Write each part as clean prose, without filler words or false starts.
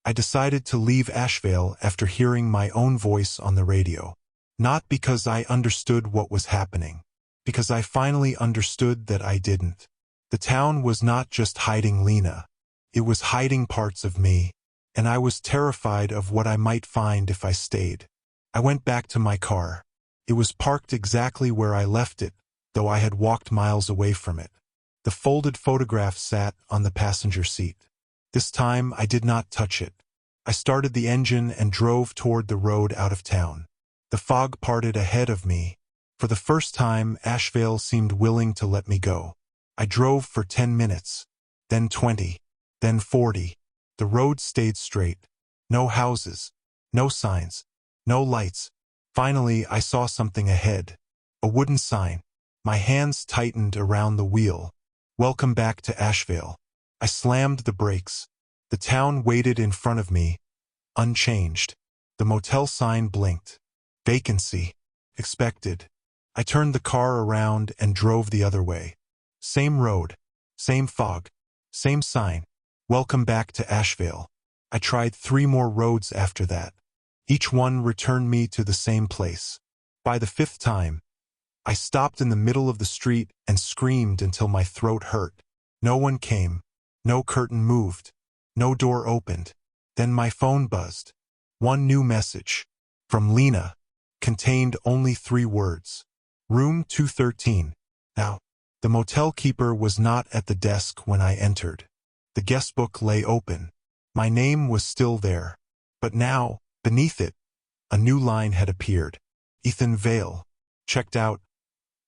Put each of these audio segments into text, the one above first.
I decided to leave Ashvale after hearing my own voice on the radio. Not because I understood what was happening, because I finally understood that I didn't. The town was not just hiding Lena. It was hiding parts of me, and I was terrified of what I might find if I stayed. I went back to my car. It was parked exactly where I left it, though I had walked miles away from it. The folded photograph sat on the passenger seat. This time I did not touch it. I started the engine and drove toward the road out of town. The fog parted ahead of me. For the first time, Ashvale seemed willing to let me go. I drove for 10 minutes, then 20, then 40. The road stayed straight. No houses, no signs, no lights. Finally, I saw something ahead. A wooden sign. My hands tightened around the wheel. Welcome back to Ashvale. I slammed the brakes. The town waited in front of me, unchanged. The motel sign blinked. Vacancy. Expected. I turned the car around and drove the other way. Same road, same fog, same sign. Welcome back to Ashvale. I tried 3 more roads after that. Each one returned me to the same place. By the 5th time, I stopped in the middle of the street and screamed until my throat hurt. No one came. No curtain moved. No door opened. Then my phone buzzed. One new message. From Lena. Contained only 3 words. Room 213. Now, the motel keeper was not at the desk when I entered. The guest book lay open. My name was still there. But now, beneath it, a new line had appeared. Ethan Vale. Checked out.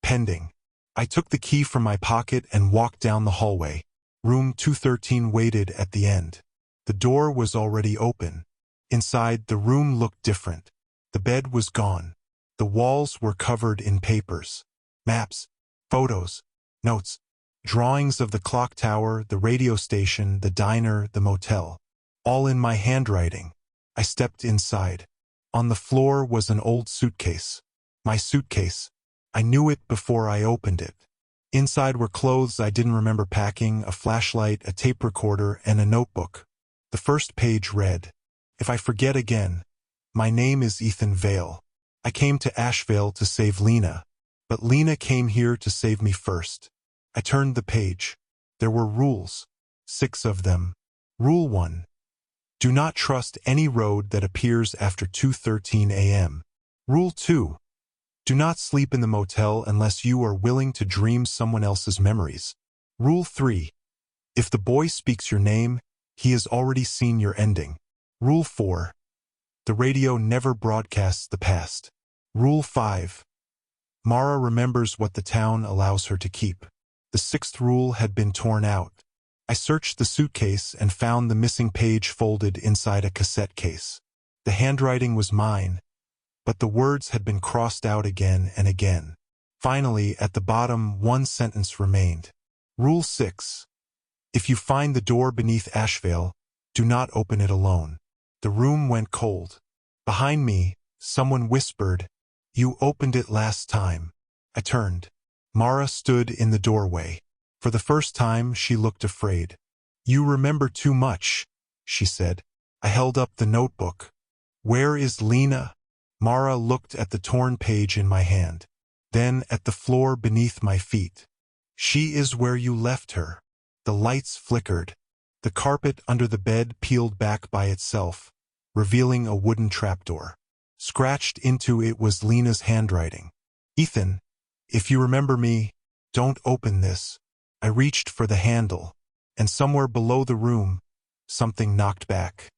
Pending. I took the key from my pocket and walked down the hallway. Room 213 waited at the end. The door was already open. Inside, the room looked different. The bed was gone. The walls were covered in papers. Maps, photos, notes, drawings of the clock tower, the radio station, the diner, the motel. All in my handwriting. I stepped inside. On the floor was an old suitcase. My suitcase. I knew it before I opened it. Inside were clothes I didn't remember packing, a flashlight, a tape recorder, and a notebook. The first page read, "If I forget again, my name is Ethan Vale. I came to Ashvale to save Lena, but Lena came here to save me first." I turned the page. There were rules, 6 of them. Rule 1. Do not trust any road that appears after 2:13 a.m. Rule 2. Do not sleep in the motel unless you are willing to dream someone else's memories. Rule 3. If the boy speaks your name, he has already seen your ending. Rule 4. The radio never broadcasts the past. Rule 5. Mara remembers what the town allows her to keep. The 6th rule had been torn out. I searched the suitcase and found the missing page folded inside a cassette case. The handwriting was mine, but the words had been crossed out again and again. Finally, at the bottom, one sentence remained. Rule 6. If you find the door beneath Ashvale, do not open it alone. The room went cold. Behind me, someone whispered, "You opened it last time." I turned. Mara stood in the doorway. For the first time, she looked afraid. "You remember too much," she said. I held up the notebook. "Where is Lena?" Mara looked at the torn page in my hand, then at the floor beneath my feet. "She is where you left her." The lights flickered. The carpet under the bed peeled back by itself, revealing a wooden trapdoor. Scratched into it was Lena's handwriting. "Ethan, if you remember me, don't open this." I reached for the handle, and somewhere below the room, something knocked back.